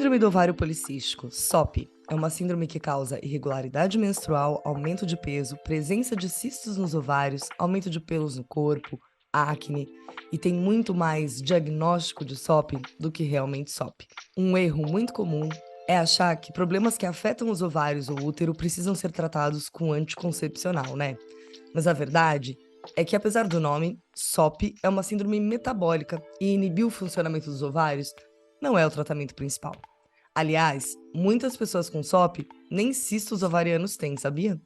Síndrome do ovário policístico, SOP, é uma síndrome que causa irregularidade menstrual, aumento de peso, presença de cistos nos ovários, aumento de pelos no corpo, acne, e tem muito mais diagnóstico de SOP do que realmente SOP. Um erro muito comum é achar que problemas que afetam os ovários ou útero precisam ser tratados com anticoncepcional, né? Mas a verdade é que, apesar do nome, SOP é uma síndrome metabólica e inibir o funcionamento dos ovários não é o tratamento principal. Aliás, muitas pessoas com SOP nem cistos ovarianos têm, sabia?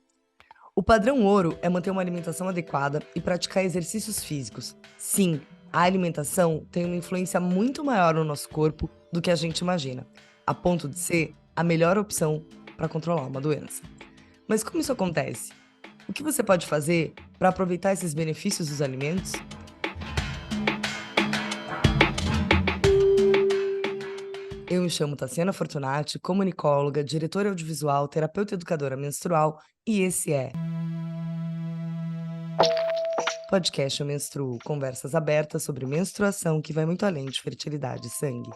O padrão ouro é manter uma alimentação adequada e praticar exercícios físicos. Sim, a alimentação tem uma influência muito maior no nosso corpo do que a gente imagina, a ponto de ser a melhor opção para controlar uma doença. Mas como isso acontece? O que você pode fazer para aproveitar esses benefícios dos alimentos? Eu me chamo Tassiana Fortunati, comunicóloga, diretora audiovisual, terapeuta educadora menstrual, e esse é Podcast Eu Menstruo, conversas abertas sobre menstruação que vai muito além de fertilidade e sangue.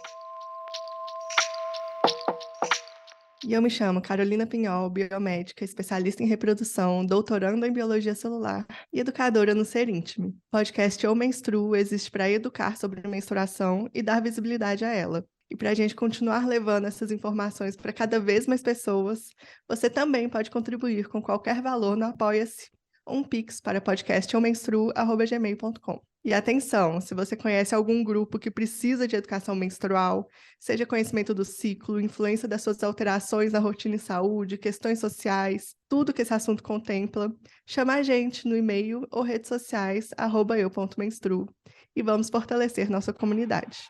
E eu me chamo Carolina Pinhol, biomédica, especialista em reprodução, doutoranda em biologia celular e educadora no Ser Íntimo. O podcast Eu Menstruo existe para educar sobre menstruação e dar visibilidade a ela. E para a gente continuar levando essas informações para cada vez mais pessoas, você também pode contribuir com qualquer valor no Apoia-se. Um Pix para podcasteumenstruo@gmail.com. E atenção, se você conhece algum grupo que precisa de educação menstrual, seja conhecimento do ciclo, influência das suas alterações na rotina e saúde, questões sociais, tudo que esse assunto contempla, chama a gente no e-mail ou redes sociais, @eu.menstruo, e vamos fortalecer nossa comunidade.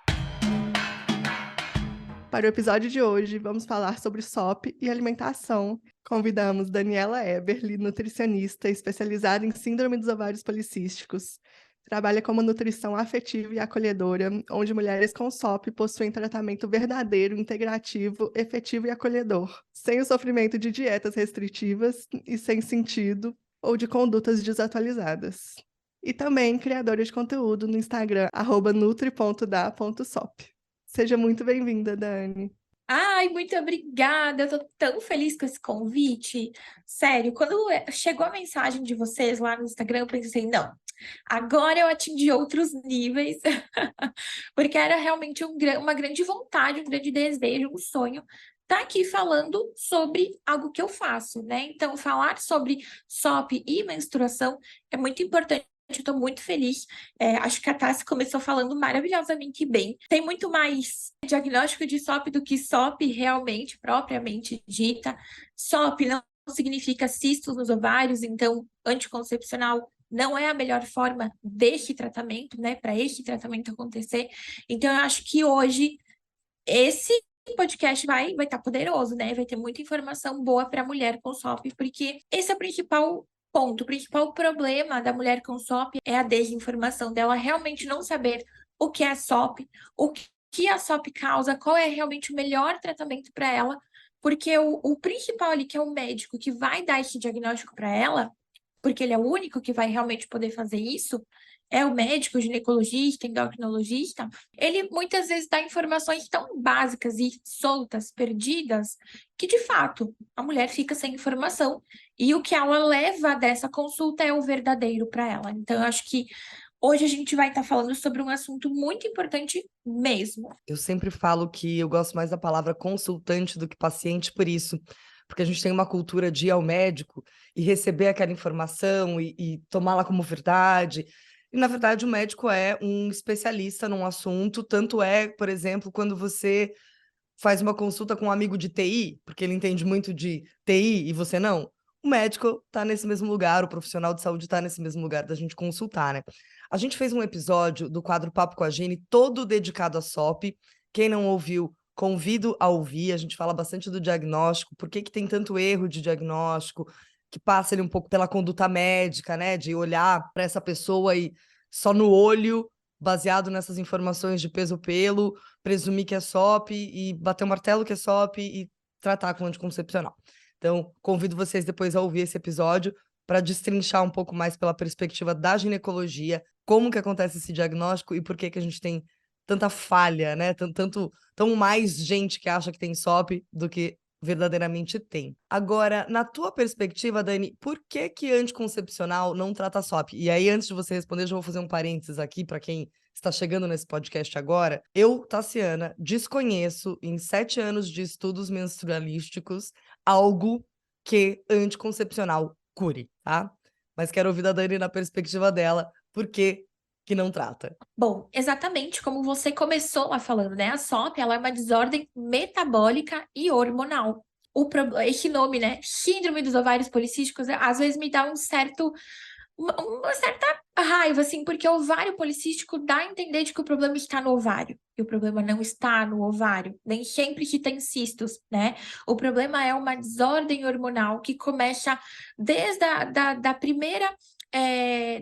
Para o episódio de hoje, vamos falar sobre SOP e alimentação. Convidamos Daniela Eberli, nutricionista especializada em síndrome dos ovários policísticos. Trabalha como nutrição afetiva e acolhedora, onde mulheres com SOP possuem tratamento verdadeiro, integrativo, efetivo e acolhedor, sem o sofrimento de dietas restritivas e sem sentido ou de condutas desatualizadas. E também criadora de conteúdo no Instagram, @nutri.da.sop. Seja muito bem-vinda, Dani. Ai, muito obrigada. Eu tô tão feliz com esse convite. Sério, quando chegou a mensagem de vocês lá no Instagram, eu pensei, não, agora eu atingi outros níveis, porque era realmente uma grande vontade, um grande desejo, um sonho estar aqui falando sobre algo que eu faço, né? Então, falar sobre SOP e menstruação é muito importante. Eu estou muito feliz. Acho que a Tassi começou falando maravilhosamente bem. Tem muito mais diagnóstico de SOP do que SOP realmente, propriamente dita. SOP não significa cistos nos ovários, então anticoncepcional não é a melhor forma deste tratamento, né? Para este tratamento acontecer. Então, eu acho que hoje esse podcast vai estar poderoso, né? Vai ter muita informação boa para a mulher com SOP, porque esse é o principal ponto, o principal problema da mulher com SOP é a desinformação dela realmente não saber o que é SOP, o que a SOP causa, qual é realmente o melhor tratamento para ela, porque o principal ali, que é o médico que vai dar esse diagnóstico para ela, porque ele é o único que vai realmente poder fazer isso, é o médico, o ginecologista, endocrinologista, ele muitas vezes dá informações tão básicas e soltas, perdidas, que de fato a mulher fica sem informação e o que ela leva dessa consulta é o verdadeiro para ela. Então, eu acho que hoje a gente vai estar falando sobre um assunto muito importante mesmo. Eu sempre falo que eu gosto mais da palavra consultante do que paciente por isso, porque a gente tem uma cultura de ir ao médico e receber aquela informação e tomá-la como verdade. E, na verdade, o médico é um especialista num assunto, tanto é, por exemplo, quando você faz uma consulta com um amigo de TI, porque ele entende muito de TI e você não, o médico está nesse mesmo lugar, o profissional de saúde está nesse mesmo lugar da gente consultar, né? A gente fez um episódio do quadro Papo com a Gene, todo dedicado à SOP. Quem não ouviu, convido a ouvir. A gente fala bastante do diagnóstico, por que que tem tanto erro de diagnóstico, que passa ali um pouco pela conduta médica, né? De olhar para essa pessoa e só no olho, baseado nessas informações de peso-pelo, presumir que é SOP e bater o martelo que é SOP e tratar com anticoncepcional. Então, convido vocês depois a ouvir esse episódio para destrinchar um pouco mais pela perspectiva da ginecologia, como que acontece esse diagnóstico e por que que a gente tem tanta falha, né? Tão mais gente que acha que tem SOP do que verdadeiramente tem. Agora, na tua perspectiva, Dani, por que que anticoncepcional não trata SOP? E aí, antes de você responder, eu já vou fazer um parênteses aqui para quem está chegando nesse podcast agora. Eu, Tassiana, desconheço em 7 anos de estudos menstrualísticos algo que anticoncepcional cure, tá? Mas quero ouvir da Dani na perspectiva dela, por que que não trata? Bom, exatamente como você começou lá falando, né? A SOP, ela é uma desordem metabólica e hormonal. Esse nome, né? Síndrome dos ovários policísticos, às vezes me dá uma certa raiva, assim, porque o ovário policístico dá a entender de que o problema está no ovário. E o problema não está no ovário, nem sempre que tem cistos, né? O problema é uma desordem hormonal que começa desde da primeira.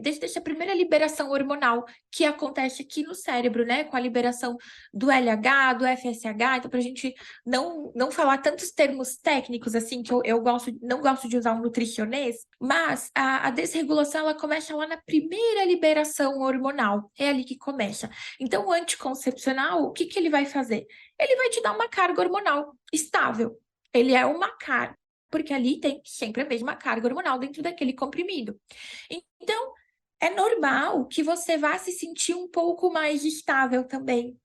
Desde essa primeira liberação hormonal que acontece aqui no cérebro, né? Com a liberação do LH, do FSH. Então, para a gente não falar tantos termos técnicos, assim, que eu não gosto de usar um nutricionês, mas a desregulação, ela começa lá na primeira liberação hormonal. É ali que começa. Então, o anticoncepcional, o que que ele vai fazer? Ele vai te dar uma carga hormonal estável. Ele é uma carga, porque ali tem sempre a mesma carga hormonal dentro daquele comprimido. Então, é normal que você vá se sentir um pouco mais estável também,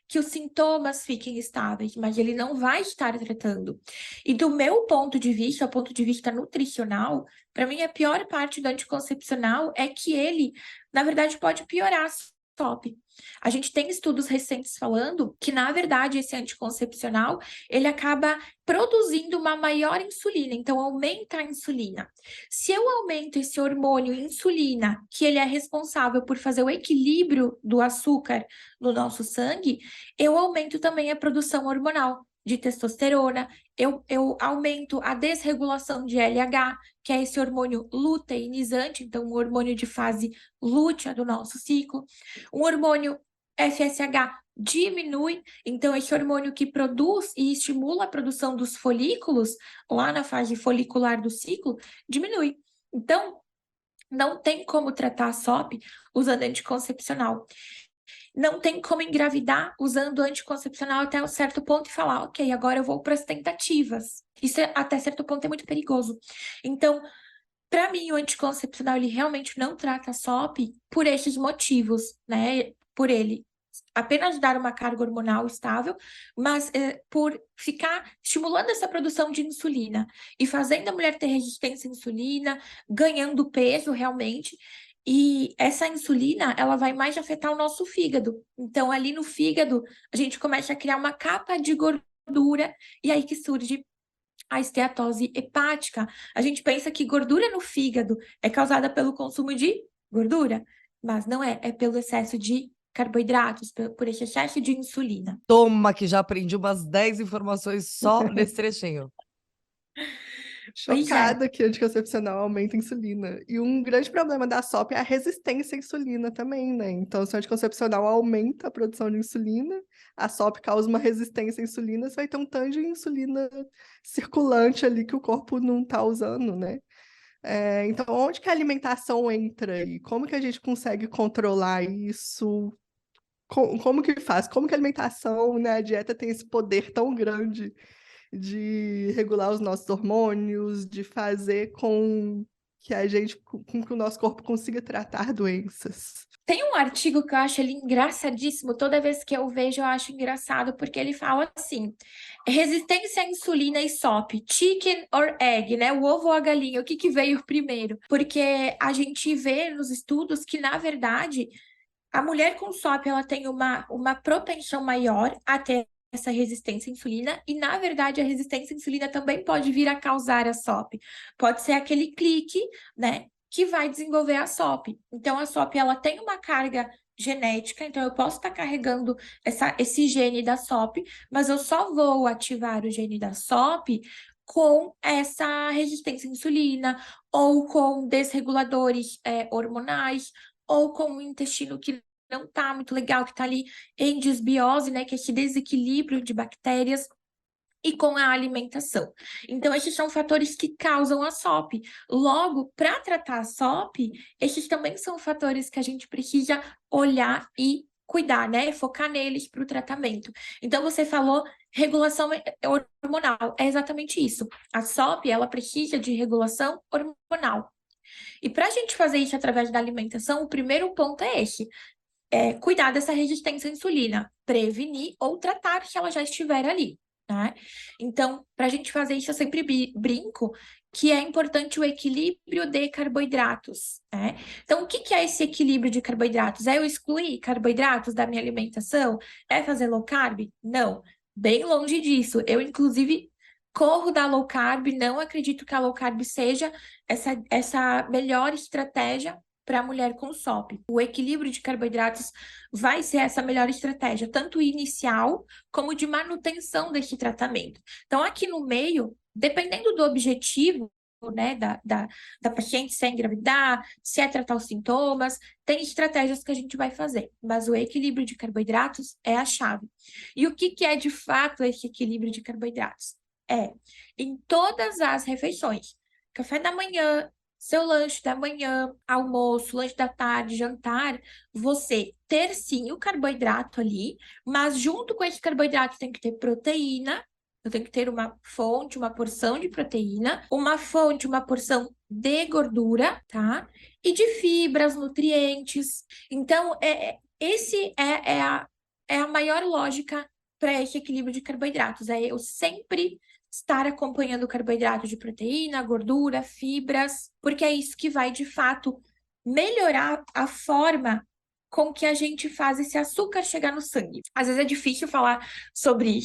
que os sintomas fiquem estáveis, mas ele não vai estar tratando. E do meu ponto de vista, o ponto de vista nutricional, para mim a pior parte do anticoncepcional é que ele, na verdade, pode piorar a SOP. A gente tem estudos recentes falando que, na verdade, esse anticoncepcional, ele acaba produzindo uma maior insulina, então aumenta a insulina. Se eu aumento esse hormônio insulina, que ele é responsável por fazer o equilíbrio do açúcar no nosso sangue, eu aumento também a produção hormonal de testosterona, eu aumento a desregulação de LH, que é esse hormônio luteinizante, então um hormônio de fase lútea do nosso ciclo. Um hormônio FSH diminui, então esse hormônio que produz e estimula a produção dos folículos lá na fase folicular do ciclo diminui. Então, não tem como tratar a SOP usando anticoncepcional. Não tem como engravidar usando anticoncepcional até um certo ponto e falar, ok, agora eu vou para as tentativas. Isso até certo ponto é muito perigoso. Então, para mim, o anticoncepcional ele realmente não trata a SOP por esses motivos, né? Por ele apenas dar uma carga hormonal estável, mas por ficar estimulando essa produção de insulina e fazendo a mulher ter resistência à insulina, ganhando peso realmente. E essa insulina, ela vai mais afetar o nosso fígado. Então, ali no fígado, a gente começa a criar uma capa de gordura, e aí que surge a esteatose hepática. A gente pensa que gordura no fígado é causada pelo consumo de gordura, mas não é, é pelo excesso de carboidratos, por esse excesso de insulina. Toma, que já aprendi umas 10 informações só nesse trechinho. Pois é. Chocada que anticoncepcional aumenta a insulina. E um grande problema da SOP é a resistência à insulina também, né? Então, se o anticoncepcional aumenta a produção de insulina, a SOP causa uma resistência à insulina, você vai ter um tanto de insulina circulante ali que o corpo não está usando, né? Então, onde que a alimentação entra aí? Como que a gente consegue controlar isso? Como que faz? Como que a alimentação, né, a dieta tem esse poder tão grande de regular os nossos hormônios, de fazer com que o nosso corpo consiga tratar doenças? Tem um artigo que eu acho ele engraçadíssimo, toda vez que eu vejo eu acho engraçado, porque ele fala assim, resistência à insulina e SOP, chicken or egg, né? O ovo ou a galinha, o que que veio primeiro? Porque a gente vê nos estudos que, na verdade, a mulher com SOP, ela tem uma propensão maior a ter essa resistência à insulina, e na verdade a resistência à insulina também pode vir a causar a SOP. Pode ser aquele clique, né, que vai desenvolver a SOP. Então a SOP, ela tem uma carga genética, então eu posso estar carregando esse gene da SOP, mas eu só vou ativar o gene da SOP com essa resistência à insulina, ou com desreguladores hormonais, ou com o intestino que não tá muito legal, que tá ali em desbiose, né, que é esse desequilíbrio de bactérias, e com a alimentação. Então, esses são fatores que causam a SOP. Logo, para tratar a SOP, esses também são fatores que a gente precisa olhar e cuidar, né? Focar neles para o tratamento. Então, você falou regulação hormonal. É exatamente isso. A SOP, ela precisa de regulação hormonal. E para a gente fazer isso através da alimentação, o primeiro ponto é esse. Cuidar dessa resistência à insulina, prevenir ou tratar se ela já estiver ali, né? Então, para a gente fazer isso, eu sempre brinco que é importante o equilíbrio de carboidratos, né? Então, o que é esse equilíbrio de carboidratos? É eu excluir carboidratos da minha alimentação? É fazer low carb? Não, bem longe disso. Eu, inclusive, corro da low carb, não acredito que a low carb seja essa melhor estratégia para a mulher com SOP. O equilíbrio de carboidratos vai ser essa melhor estratégia, tanto inicial como de manutenção desse tratamento. Então, aqui no meio, dependendo do objetivo, né, da paciente, se é engravidar, se é tratar os sintomas, tem estratégias que a gente vai fazer, mas o equilíbrio de carboidratos é a chave. E o que é de fato esse equilíbrio de carboidratos? Em todas as refeições, café da manhã, seu lanche da manhã, almoço, lanche da tarde, jantar, você ter sim o carboidrato ali, mas junto com esse carboidrato tem que ter proteína, eu tenho que ter uma fonte, uma porção de proteína, uma fonte, uma porção de gordura, tá? E de fibras, nutrientes. Então, esse é a maior lógica para esse equilíbrio de carboidratos. É eu sempre estar acompanhando o carboidrato de proteína, gordura, fibras, porque é isso que vai, de fato, melhorar a forma com que a gente faz esse açúcar chegar no sangue. Às vezes é difícil falar sobre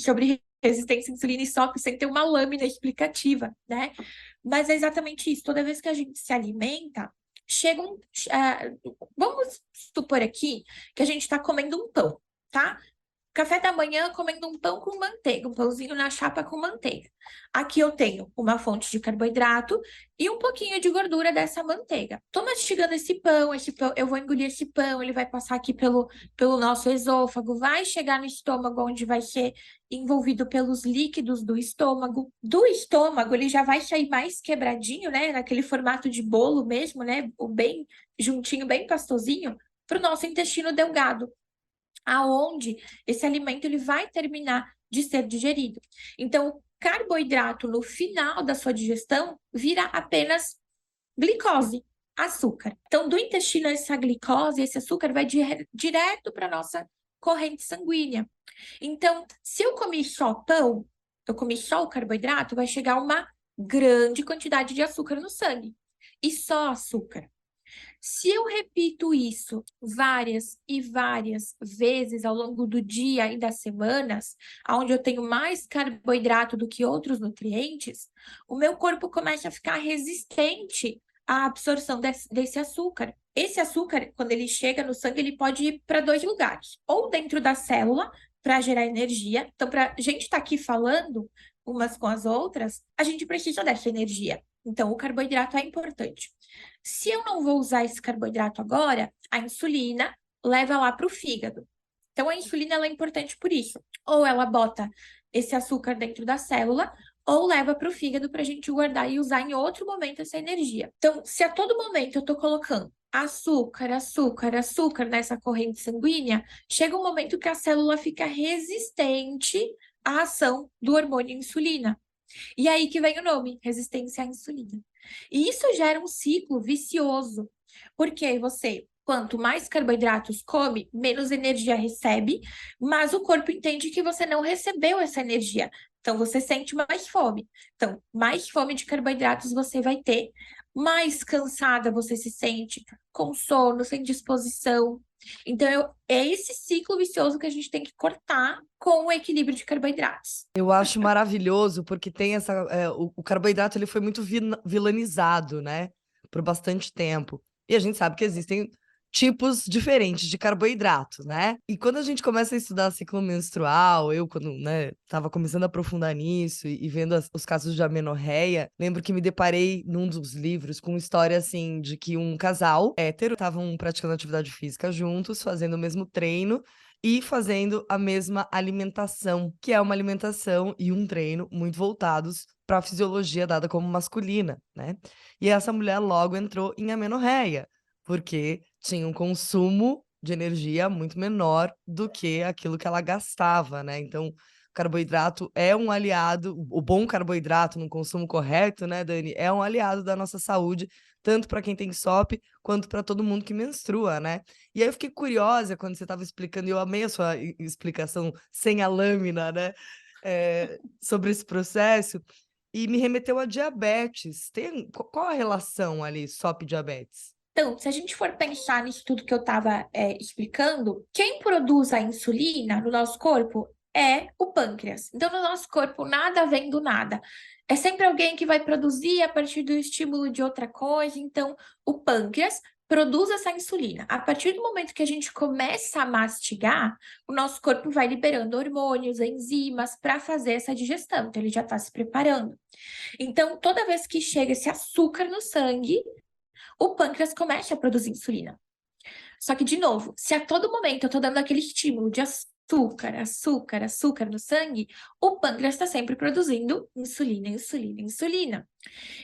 resistência à insulina e SOP sem ter uma lâmina explicativa, né? Mas é exatamente isso. Toda vez que a gente se alimenta, vamos supor aqui que a gente está comendo um pão, tá? Café da manhã comendo um pão com manteiga, um pãozinho na chapa com manteiga. Aqui eu tenho uma fonte de carboidrato e um pouquinho de gordura dessa manteiga. Tô mastigando esse pão, eu vou engolir esse pão, ele vai passar aqui pelo nosso esôfago, vai chegar no estômago, onde vai ser envolvido pelos líquidos do estômago. Do estômago, ele já vai sair mais quebradinho, né? Naquele formato de bolo mesmo, né? O bem juntinho, bem pastosinho, para o nosso intestino delgado, aonde esse alimento ele vai terminar de ser digerido. Então, o carboidrato no final da sua digestão vira apenas glicose, açúcar. Então, do intestino, essa glicose, esse açúcar vai direto para a nossa corrente sanguínea. Então, se eu comi só pão, eu comi só o carboidrato, vai chegar uma grande quantidade de açúcar no sangue. E só açúcar. Se eu repito isso várias e várias vezes ao longo do dia e das semanas, onde eu tenho mais carboidrato do que outros nutrientes, o meu corpo começa a ficar resistente à absorção desse açúcar. Esse açúcar, quando ele chega no sangue, ele pode ir para dois lugares. Ou dentro da célula, para gerar energia. Então, para a gente estar aqui falando umas com as outras, a gente precisa dessa energia. Então, o carboidrato é importante. Se eu não vou usar esse carboidrato agora, a insulina leva lá para o fígado. Então, a insulina ela é importante por isso. Ou ela bota esse açúcar dentro da célula, ou leva para o fígado para a gente guardar e usar em outro momento essa energia. Então, se a todo momento eu estou colocando açúcar, açúcar, açúcar nessa corrente sanguínea, chega um momento que a célula fica resistente à ação do hormônio insulina. E aí que vem o nome, resistência à insulina. E isso gera um ciclo vicioso, porque você, quanto mais carboidratos come, menos energia recebe, mas o corpo entende que você não recebeu essa energia. Então, você sente mais fome. Então, mais fome de carboidratos você vai ter, mais cansada você se sente, com sono, sem disposição. Então, é esse ciclo vicioso que a gente tem que cortar com o equilíbrio de carboidratos. Eu acho maravilhoso porque tem o carboidrato ele foi muito vilanizado, né, por bastante tempo. E a gente sabe que existem tipos diferentes de carboidrato, né? E quando a gente começa a estudar ciclo menstrual, eu quando, né, tava começando a aprofundar nisso e vendo os casos de amenorreia, lembro que me deparei num dos livros com história assim de que um casal hétero estavam praticando atividade física juntos, fazendo o mesmo treino e fazendo a mesma alimentação, que é uma alimentação e um treino muito voltados para a fisiologia dada como masculina, né? E essa mulher logo entrou em amenorreia, porque tinha um consumo de energia muito menor do que aquilo que ela gastava, né? Então, o carboidrato é um aliado, o bom carboidrato no consumo correto, né, Dani, é um aliado da nossa saúde, tanto para quem tem SOP quanto para todo mundo que menstrua, né? E aí eu fiquei curiosa quando você estava explicando, e eu amei a sua explicação sem a lâmina, né? Sobre esse processo, e me remeteu a diabetes. Qual a relação ali, SOP e diabetes? Então, se a gente for pensar nisso tudo que eu estava explicando, quem produz a insulina no nosso corpo é o pâncreas. Então, no nosso corpo, nada vem do nada. É sempre alguém que vai produzir a partir do estímulo de outra coisa. Então, o pâncreas produz essa insulina. A partir do momento que a gente começa a mastigar, o nosso corpo vai liberando hormônios, enzimas para fazer essa digestão. Então, ele já está se preparando. Então, toda vez que chega esse açúcar no sangue, o pâncreas começa a produzir insulina. Só que, de novo, se a todo momento eu estou dando aquele estímulo de açúcar, açúcar, açúcar no sangue, o pâncreas está sempre produzindo insulina, insulina, insulina.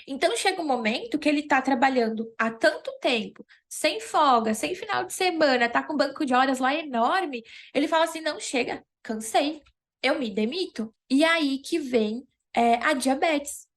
Então, chega um momento que ele está trabalhando há tanto tempo, sem folga, sem final de semana, tá com um banco de horas lá enorme, ele fala assim, não, chega, cansei, eu me demito. E aí que vem a diabetes.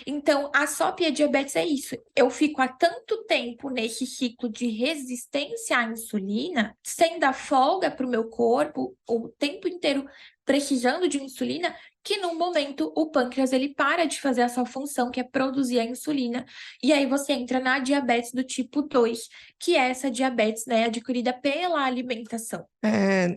Então, a SOP e a diabetes é isso. Eu fico há tanto tempo nesse ciclo de resistência à insulina, sem dar folga para o meu corpo, o tempo inteiro precisando de insulina, que num momento o pâncreas ele para de fazer a sua função, que é produzir a insulina, e aí você entra na diabetes do tipo 2, que é essa diabetes, né, adquirida pela alimentação.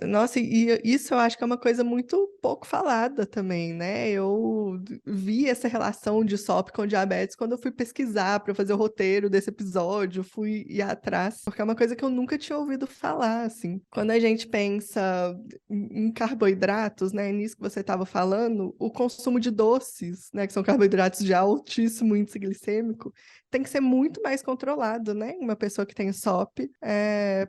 Nossa, e isso eu acho que é uma coisa muito pouco falada também, né? Eu vi essa relação de SOP com diabetes quando eu fui pesquisar para fazer o roteiro desse episódio, fui ir atrás, porque é uma coisa que eu nunca tinha ouvido falar, assim. Quando a gente pensa em carboidratos, né, nisso que você estava falando, o consumo de doces, né, que são carboidratos de altíssimo índice glicêmico, tem que ser muito mais controlado, né? Em uma pessoa que tem SOP,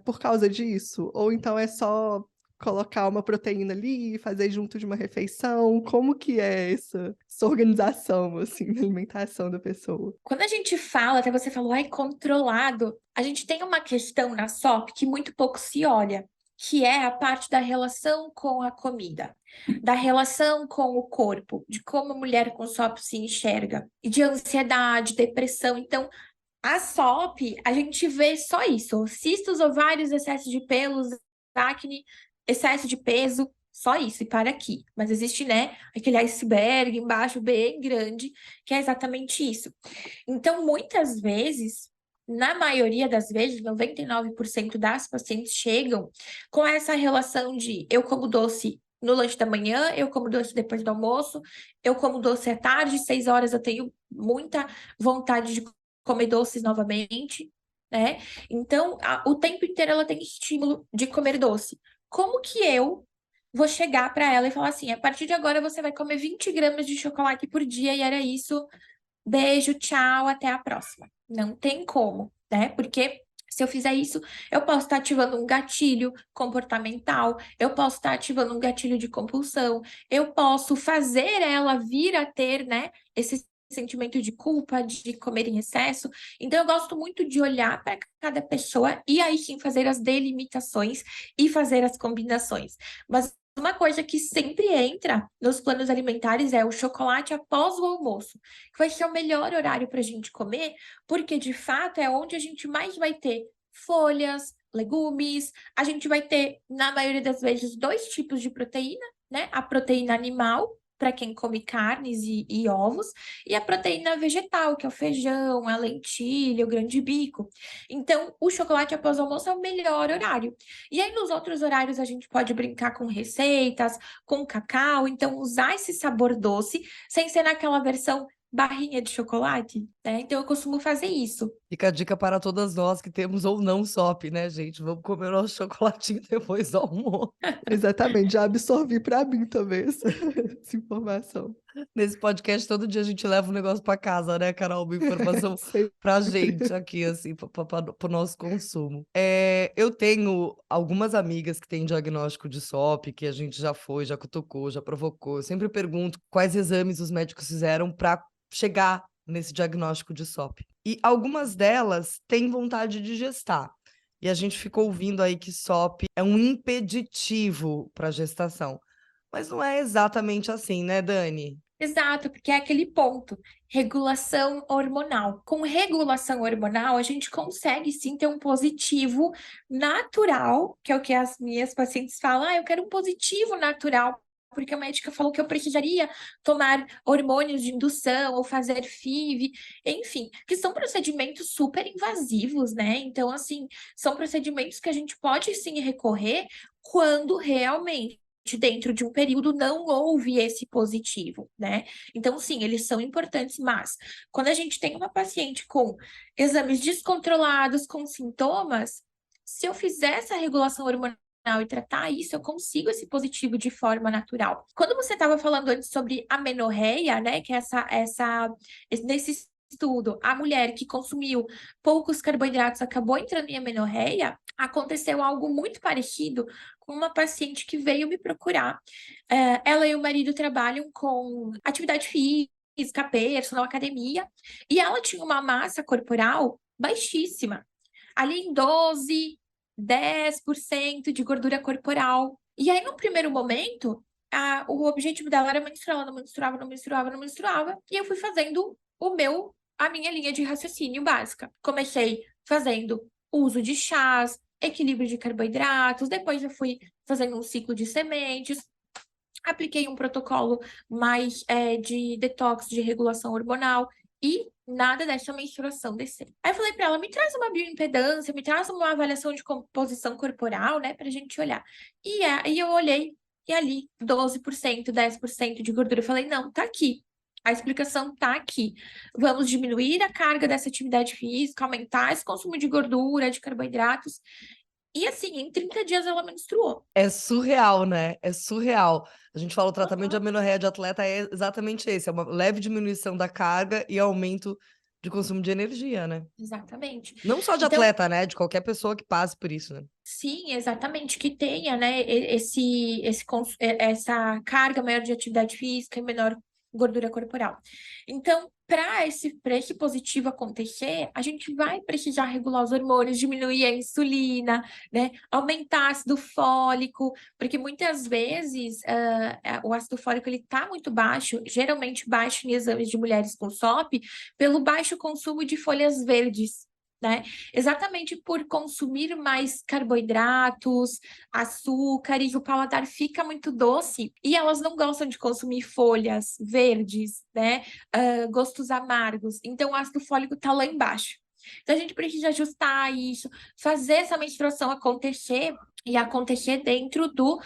por causa disso. Ou então é só colocar uma proteína ali e fazer junto de uma refeição. Como que é essa organização, assim, da alimentação da pessoa? Quando a gente fala, até você falou, ai, controlado, a gente tem uma questão na SOP que muito pouco se olha, que é a parte da relação com a comida, da relação com o corpo, de como a mulher com SOP se enxerga, e de ansiedade, depressão. Então, a SOP, a gente vê só isso: cistos, ovários, excesso de pelos, acne, excesso de peso, só isso, e para aqui. Mas existe, né, aquele iceberg embaixo bem grande, que é exatamente isso. Então, muitas vezes, na maioria das vezes, 99% das pacientes chegam com essa relação de eu como doce no lanche da manhã, eu como doce depois do almoço, eu como doce à tarde, 6 horas eu tenho muita vontade de comer doces novamente, né? Então, o tempo inteiro ela tem estímulo de comer doce. Como que eu vou chegar para ela e falar assim, a partir de agora você vai comer 20 gramas de chocolate por dia e era isso, beijo, tchau, até a próxima. Não tem como, né? Porque se eu fizer isso, eu posso estar ativando um gatilho comportamental, eu posso estar ativando um gatilho de compulsão, eu posso fazer ela vir a ter, né, esse sentimento de culpa, de comer em excesso. Então, eu gosto muito de olhar para cada pessoa e aí sim fazer as delimitações e fazer as combinações. Mas uma coisa que sempre entra nos planos alimentares é o chocolate após o almoço, que vai ser o melhor horário para a gente comer, porque de fato é onde a gente mais vai ter folhas, legumes, a gente vai ter, na maioria das vezes, 2 tipos de proteína, né? A proteína animal, para quem come carnes e ovos, e a proteína vegetal, que é o feijão, a lentilha, o grão de bico. Então, o chocolate após o almoço é o melhor horário. E aí, nos outros horários, a gente pode brincar com receitas, com cacau, então usar esse sabor doce, sem ser naquela versão barrinha de chocolate, né? Então, eu costumo fazer isso. Fica a dica para todas nós que temos ou não SOP, né, gente? Vamos comer nosso chocolatinho depois do almoço. Exatamente, já absorvi para mim também essa informação. Nesse podcast, todo dia a gente leva um negócio para casa, né, Carol? Uma informação Sempre. pra gente aqui, assim, pro nosso consumo. Eu tenho algumas amigas que têm diagnóstico de SOP, que a gente já foi, já cutucou, já provocou. Eu sempre pergunto quais exames os médicos fizeram para chegar nesse diagnóstico de SOP. E algumas delas têm vontade de gestar. E a gente ficou ouvindo aí que SOP é um impeditivo para a gestação. Mas não é exatamente assim, né, Dani? Exato, porque é aquele ponto, regulação hormonal. Com regulação hormonal, a gente consegue sim ter um positivo natural, que é o que as minhas pacientes falam, eu quero um positivo natural, porque a médica falou que eu precisaria tomar hormônios de indução ou fazer FIV, enfim, que são procedimentos super invasivos, né? Então, assim, são procedimentos que a gente pode sim recorrer quando realmente dentro de um período não houve esse positivo, né? Então, sim, eles são importantes, mas quando a gente tem uma paciente com exames descontrolados, com sintomas, se eu fizer essa regulação hormonal e tratar isso, eu consigo esse positivo de forma natural. Quando você estava falando antes sobre a menorreia, né, que é nesse estudo, a mulher que consumiu poucos carboidratos acabou entrando em amenorreia, aconteceu algo muito parecido com uma paciente que veio me procurar. Ela e o marido trabalham com atividade física, personal, academia, e ela tinha uma massa corporal baixíssima, ali em 12, 10% de gordura corporal. E aí, no primeiro momento, o objetivo dela era menstruar, ela não menstruava, não menstruava, não menstruava, e eu fui fazendo a minha linha de raciocínio básica. Comecei fazendo uso de chás, equilíbrio de carboidratos, depois eu fui fazendo um ciclo de sementes, apliquei um protocolo mais de detox, de regulação hormonal, e nada dessa menstruação descer. Aí eu falei para ela, me traz uma bioimpedância, me traz uma avaliação de composição corporal, né, pra gente olhar. E aí eu olhei, e ali, 12%, 10% de gordura. Eu falei, não, tá aqui. A explicação tá aqui. Vamos diminuir a carga dessa atividade física, aumentar esse consumo de gordura, de carboidratos. E assim, em 30 dias ela menstruou. É surreal, né? É surreal. A gente fala o tratamento de Uhum. amenorreia de atleta é exatamente esse, é uma leve diminuição da carga e aumento de consumo de energia, né? Exatamente. Não só de Então, atleta, né? De qualquer pessoa que passe por isso, né? sim, exatamente, que tenha, né, essa carga maior de atividade física e menor gordura corporal. Então, para esse positivo acontecer, a gente vai precisar regular os hormônios, diminuir a insulina, né, aumentar ácido fólico, porque muitas vezes o ácido fólico ele está muito baixo, geralmente baixo em exames de mulheres com SOP, pelo baixo consumo de folhas verdes, né? Exatamente por consumir mais carboidratos, açúcares, o paladar fica muito doce e elas não gostam de consumir folhas verdes, né? Gostos amargos. Então, o ácido fólico está lá embaixo. Então, a gente precisa ajustar isso, fazer essa menstruação acontecer e acontecer dentro do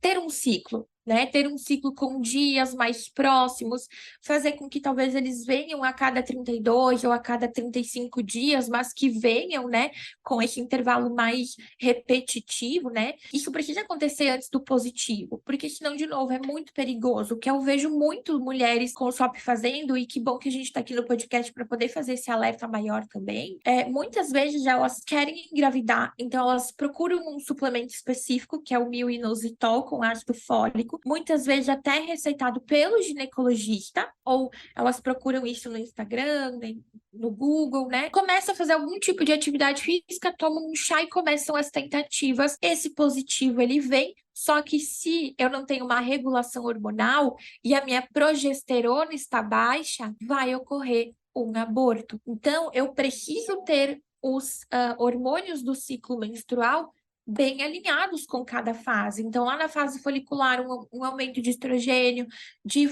ter um ciclo. Né, ter um ciclo com dias mais próximos, fazer com que talvez eles venham a cada 32 ou a cada 35 dias, mas que venham, né, com esse intervalo mais repetitivo, né? Isso precisa acontecer antes do positivo, porque senão, de novo, é muito perigoso, que eu vejo muito mulheres com o SOP fazendo, e que bom que a gente está aqui no podcast para poder fazer esse alerta maior também. Muitas vezes elas querem engravidar, então elas procuram um suplemento específico, que é o myo-inositol com ácido fólico, muitas vezes até receitado pelo ginecologista, ou elas procuram isso no Instagram, no Google, né? Começa a fazer algum tipo de atividade física, toma um chá e começam as tentativas. Esse positivo ele vem, só que se eu não tenho uma regulação hormonal e a minha progesterona está baixa, vai ocorrer um aborto. Então, eu preciso ter os hormônios do ciclo menstrual bem alinhados com cada fase. Então, lá na fase folicular, um aumento de estrogênio, de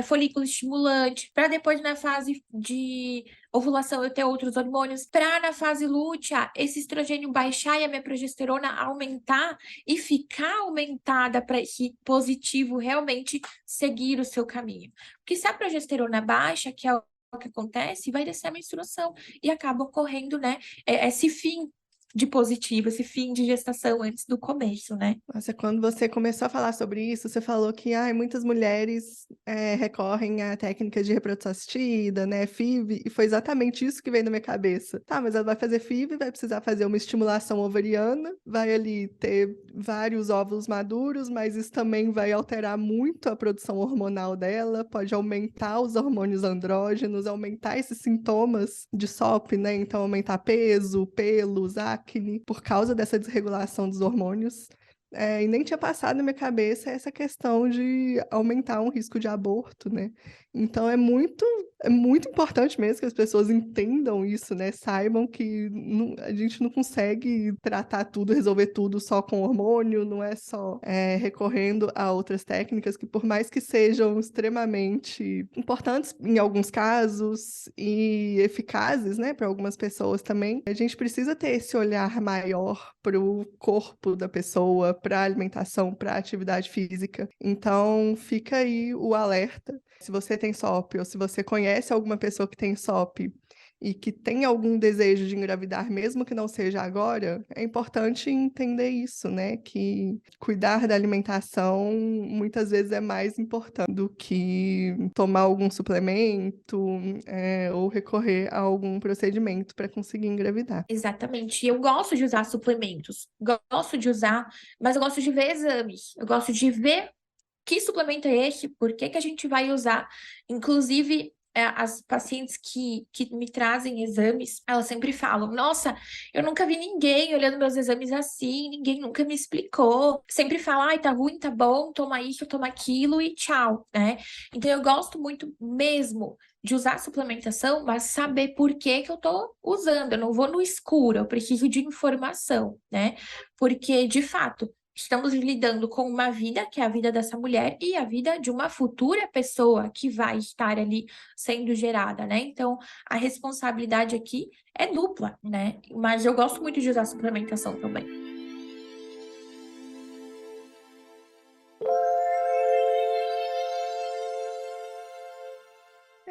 folículo estimulante, para depois na fase de ovulação eu ter outros hormônios, para na fase lútea esse estrogênio baixar e a minha progesterona aumentar e ficar aumentada para esse positivo realmente seguir o seu caminho. Porque se a progesterona baixa, que é o que acontece, vai descer a menstruação e acaba ocorrendo, né, esse fim de positivo, esse fim de gestação antes do começo, né? Nossa, quando você começou a falar sobre isso, você falou que muitas mulheres recorrem a técnicas de reprodução assistida, né, FIV, e foi exatamente isso que veio na minha cabeça. Tá, mas ela vai fazer FIV, vai precisar fazer uma estimulação ovariana, vai ali ter vários óvulos maduros, mas isso também vai alterar muito a produção hormonal dela, pode aumentar os hormônios andrógenos, aumentar esses sintomas de SOP, né, então aumentar peso, pelos, acne, acne por causa dessa desregulação dos hormônios. E nem tinha passado na minha cabeça essa questão de aumentar um risco de aborto, né? Então é muito importante mesmo que as pessoas entendam isso, né? Saibam que a gente não consegue tratar tudo, resolver tudo só com hormônio, não é só recorrendo a outras técnicas que, por mais que sejam extremamente importantes em alguns casos e eficazes, né, para algumas pessoas também, a gente precisa ter esse olhar maior para o corpo da pessoa, para a alimentação, para a atividade física. Então, fica aí o alerta. Se você tem SOP ou se você conhece alguma pessoa que tem SOP e que tem algum desejo de engravidar, mesmo que não seja agora, é importante entender isso, né? Que cuidar da alimentação muitas vezes é mais importante do que tomar algum suplemento, ou recorrer a algum procedimento para conseguir engravidar. Exatamente. Eu gosto de usar suplementos, gosto de usar, mas eu gosto de ver exames. Eu gosto de ver que suplemento é esse, por que que a gente vai usar. Inclusive, as pacientes que me trazem exames, elas sempre falam: Nossa, eu nunca vi ninguém olhando meus exames assim, ninguém nunca me explicou. Sempre fala: Ai, tá ruim, tá bom, toma isso, toma aquilo e tchau, né? Então, eu gosto muito mesmo de usar suplementação, mas saber por que que eu tô usando. Eu não vou no escuro, eu preciso de informação, né? Porque, de fato, estamos lidando com uma vida, que é a vida dessa mulher, e a vida de uma futura pessoa que vai estar ali sendo gerada, né? Então, a responsabilidade aqui é dupla, né? Mas eu gosto muito de usar suplementação também.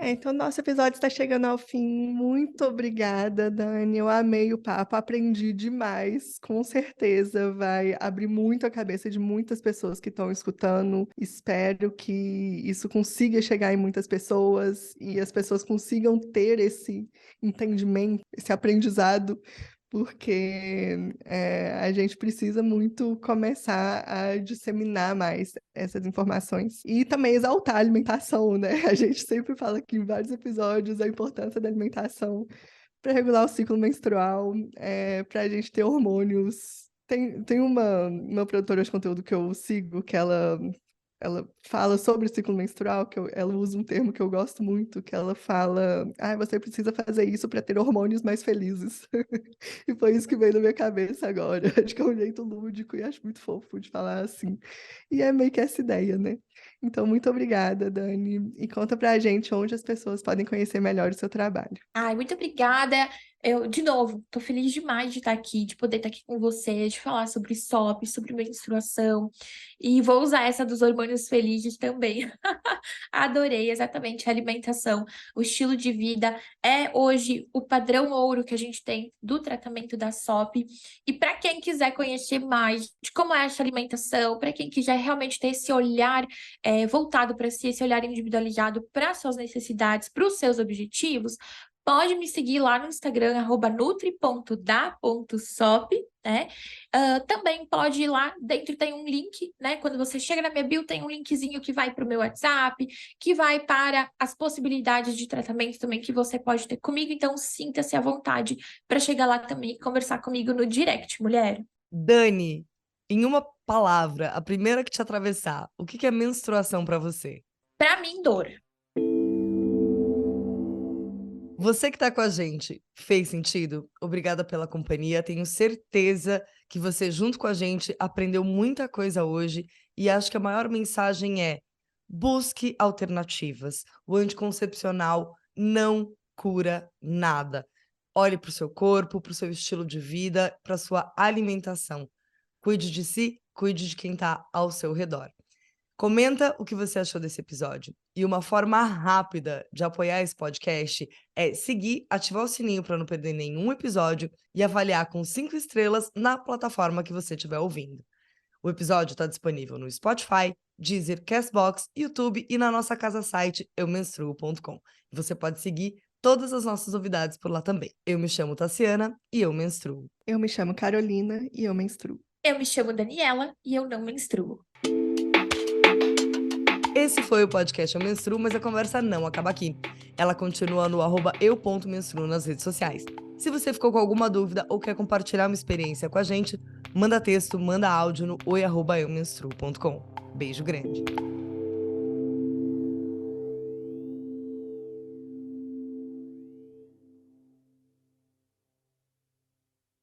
Então, nosso episódio está chegando ao fim. Muito obrigada, Dani. Eu amei o papo, aprendi demais. Com certeza vai abrir muito a cabeça de muitas pessoas que estão escutando. Espero que isso consiga chegar em muitas pessoas e as pessoas consigam ter esse entendimento, esse aprendizado, porque a gente precisa muito começar a disseminar mais essas informações. E também exaltar a alimentação, né? A gente sempre fala aqui em vários episódios a importância da alimentação para regular o ciclo menstrual, para a gente ter hormônios. Tem uma produtora de conteúdo que eu sigo, que ela fala sobre o ciclo menstrual, ela usa um termo que eu gosto muito, que ela fala: você precisa fazer isso para ter hormônios mais felizes. E foi isso que veio na minha cabeça agora. Acho que é um jeito lúdico e acho muito fofo de falar assim. E é meio que essa ideia, né? Então, muito obrigada, Dani. E conta pra gente onde as pessoas podem conhecer melhor o seu trabalho. Ai, muito obrigada. Eu, de novo, tô feliz demais de estar aqui, de poder estar aqui com você, de falar sobre SOP, sobre menstruação. E vou usar essa dos hormônios felizes também. Adorei, exatamente, a alimentação, o estilo de vida é hoje o padrão ouro que a gente tem do tratamento da SOP. E para quem quiser conhecer mais de como é essa alimentação, para quem quiser realmente ter esse olhar voltado para si, esse olhar individualizado para suas necessidades, para os seus objetivos, pode me seguir lá no Instagram, @nutri.da.sop, né? Também pode ir lá, dentro tem um link, né? Quando você chega na minha bio, tem um linkzinho que vai para o meu WhatsApp, que vai para as possibilidades de tratamento também que você pode ter comigo. Então, sinta-se à vontade para chegar lá também e conversar comigo no direct, mulher. Dani, em uma palavra, a primeira que te atravessar, o que é menstruação para você? Para mim, dor. Você que tá com a gente, fez sentido? Obrigada pela companhia. Tenho certeza que você, junto com a gente, aprendeu muita coisa hoje. E acho que a maior mensagem é: busque alternativas. O anticoncepcional não cura nada. Olhe para o seu corpo, para o seu estilo de vida, para sua alimentação. Cuide de si, cuide de quem está ao seu redor. Comenta o que você achou desse episódio. E uma forma rápida de apoiar esse podcast é seguir, ativar o sininho para não perder nenhum episódio e avaliar com 5 estrelas na plataforma que você estiver ouvindo. O episódio está disponível no Spotify, Deezer, Castbox, YouTube e na nossa casa-site eumenstruo.com. Você pode seguir todas as nossas novidades por lá também. Eu me chamo Tassiana e eu menstruo. Eu me chamo Carolina e eu menstruo. Eu me chamo Daniela e eu não menstruo. Esse foi o podcast Eu Menstruo, mas a conversa não acaba aqui. Ela continua no @eu.menstruo nas redes sociais. Se você ficou com alguma dúvida ou quer compartilhar uma experiência com a gente, manda texto, manda áudio no oi@eumenstruo.com. Beijo grande!